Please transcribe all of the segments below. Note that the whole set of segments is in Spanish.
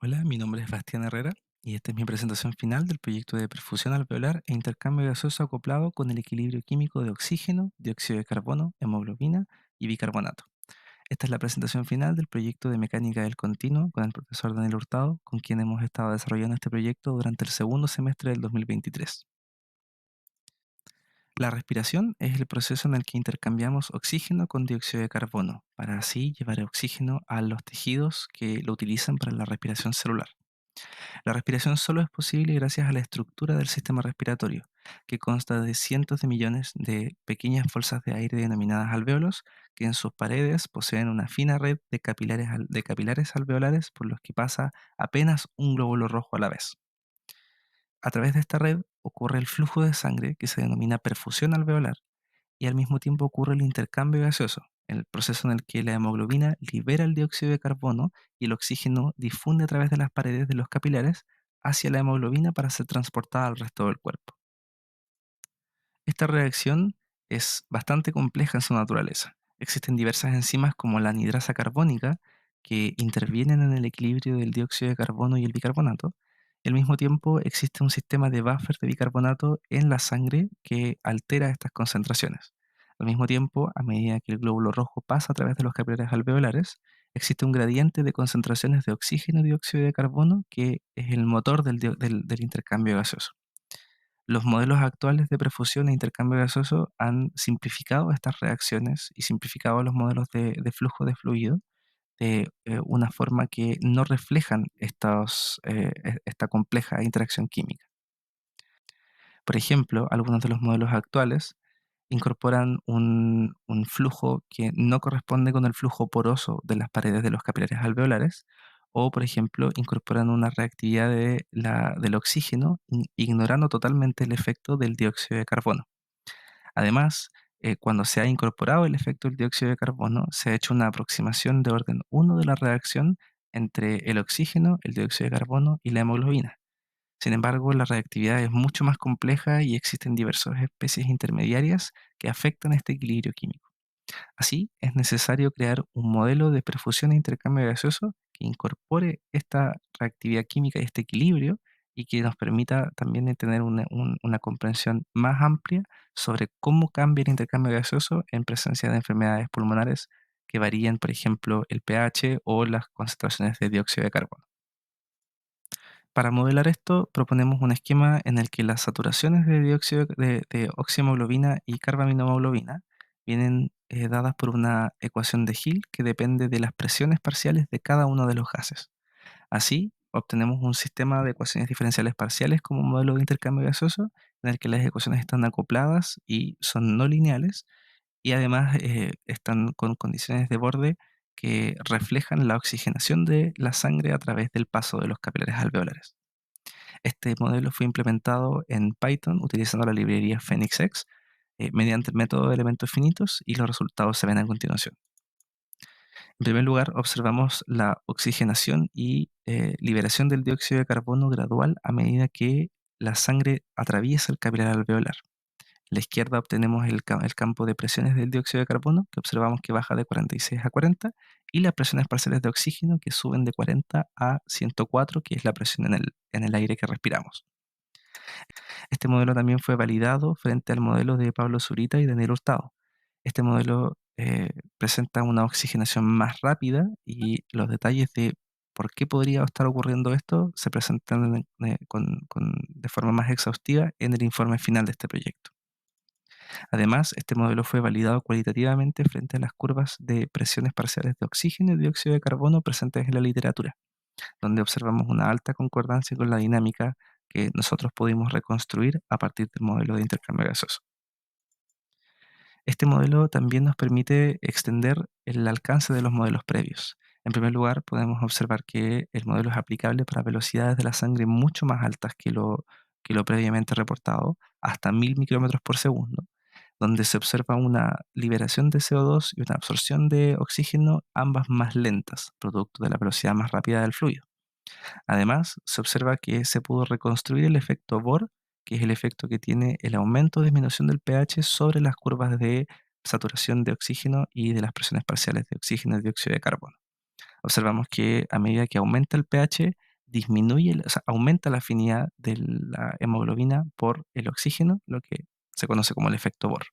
Hola, mi nombre es Bastián Herrera y esta es mi presentación final del proyecto de perfusión alveolar e intercambio gaseoso acoplado con el equilibrio químico de oxígeno, dióxido de carbono, hemoglobina y bicarbonato. Esta es la presentación final del proyecto de mecánica del continuo con el profesor Daniel Hurtado, con quien hemos estado desarrollando este proyecto durante el segundo semestre del 2023. La respiración es el proceso en el que intercambiamos oxígeno con dióxido de carbono para así llevar oxígeno a los tejidos que lo utilizan para la respiración celular. La respiración solo es posible gracias a la estructura del sistema respiratorio, que consta de cientos de millones de pequeñas bolsas de aire denominadas alvéolos, que en sus paredes poseen una fina red de capilares alveolares por los que pasa apenas un glóbulo rojo a la vez. A través de esta red ocurre el flujo de sangre que se denomina perfusión alveolar y al mismo tiempo ocurre el intercambio gaseoso, el proceso en el que la hemoglobina libera el dióxido de carbono y el oxígeno difunde a través de las paredes de los capilares hacia la hemoglobina para ser transportada al resto del cuerpo. Esta reacción es bastante compleja en su naturaleza. Existen diversas enzimas como la anidrasa carbónica que intervienen en el equilibrio del dióxido de carbono y el bicarbonato. Al mismo tiempo, existe un sistema de buffer de bicarbonato en la sangre que altera estas concentraciones. Al mismo tiempo, a medida que el glóbulo rojo pasa a través de los capilares alveolares, existe un gradiente de concentraciones de oxígeno y dióxido de carbono que es el motor del intercambio gaseoso. Los modelos actuales de perfusión e intercambio gaseoso han simplificado estas reacciones y simplificado los modelos de flujo de fluido de una forma que no reflejan esta compleja interacción química. Por ejemplo, algunos de los modelos actuales incorporan un flujo que no corresponde con el flujo poroso de las paredes de los capilares alveolares, o, por ejemplo, incorporan una reactividad del oxígeno, ignorando totalmente el efecto del dióxido de carbono. Además, cuando se ha incorporado el efecto del dióxido de carbono, se ha hecho una aproximación de orden uno de la reacción entre el oxígeno, el dióxido de carbono y la hemoglobina. Sin embargo, la reactividad es mucho más compleja y existen diversas especies intermediarias que afectan este equilibrio químico. Así, es necesario crear un modelo de perfusión e intercambio gaseoso que incorpore esta reactividad química y este equilibrio y que nos permita también tener una comprensión más amplia sobre cómo cambia el intercambio gaseoso en presencia de enfermedades pulmonares que varían, por ejemplo, el pH o las concentraciones de dióxido de carbono. Para modelar esto, proponemos un esquema en el que las saturaciones de dióxido de oxihemoglobina y carbaminohemoglobina vienen dadas por una ecuación de Hill que depende de las presiones parciales de cada uno de los gases. Así, obtenemos un sistema de ecuaciones diferenciales parciales como modelo de intercambio gaseoso en el que las ecuaciones están acopladas y son no lineales y además están con condiciones de borde que reflejan la oxigenación de la sangre a través del paso de los capilares alveolares. Este modelo fue implementado en Python utilizando la librería PhoenixX mediante el método de elementos finitos y los resultados se ven a continuación. En primer lugar, observamos la oxigenación y liberación del dióxido de carbono gradual a medida que la sangre atraviesa el capilar alveolar. A la izquierda obtenemos el campo de presiones del dióxido de carbono, que observamos que baja de 46 a 40, y las presiones parciales de oxígeno, que suben de 40 a 104, que es la presión en el aire que respiramos. Este modelo también fue validado frente al modelo de Pablo Zurita y Daniel Hurtado. Este modelo presenta una oxigenación más rápida y los detalles de por qué podría estar ocurriendo esto se presentan de forma más exhaustiva en el informe final de este proyecto. Además, este modelo fue validado cualitativamente frente a las curvas de presiones parciales de oxígeno y dióxido de carbono presentes en la literatura, donde observamos una alta concordancia con la dinámica que nosotros pudimos reconstruir a partir del modelo de intercambio gaseoso. Este modelo también nos permite extender el alcance de los modelos previos. En primer lugar, podemos observar que el modelo es aplicable para velocidades de la sangre mucho más altas que lo previamente reportado, hasta 1000 micrómetros por segundo, donde se observa una liberación de CO2 y una absorción de oxígeno, ambas más lentas, producto de la velocidad más rápida del fluido. Además, se observa que se pudo reconstruir el efecto Bohr, que es el efecto que tiene el aumento o disminución del pH sobre las curvas de saturación de oxígeno y de las presiones parciales de oxígeno y dióxido de carbono. Observamos que a medida que aumenta el pH, disminuye, o sea, aumenta la afinidad de la hemoglobina por el oxígeno, lo que se conoce como el efecto Bohr.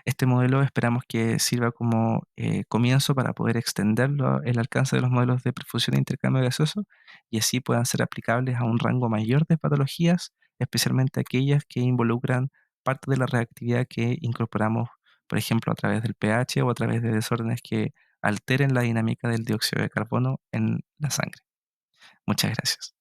Este modelo esperamos que sirva como comienzo para poder extenderlo, el alcance de los modelos de perfusión e intercambio gaseoso y así puedan ser aplicables a un rango mayor de patologías, especialmente aquellas que involucran parte de la reactividad que incorporamos, por ejemplo, a través del pH o a través de desórdenes que alteren la dinámica del dióxido de carbono en la sangre. Muchas gracias.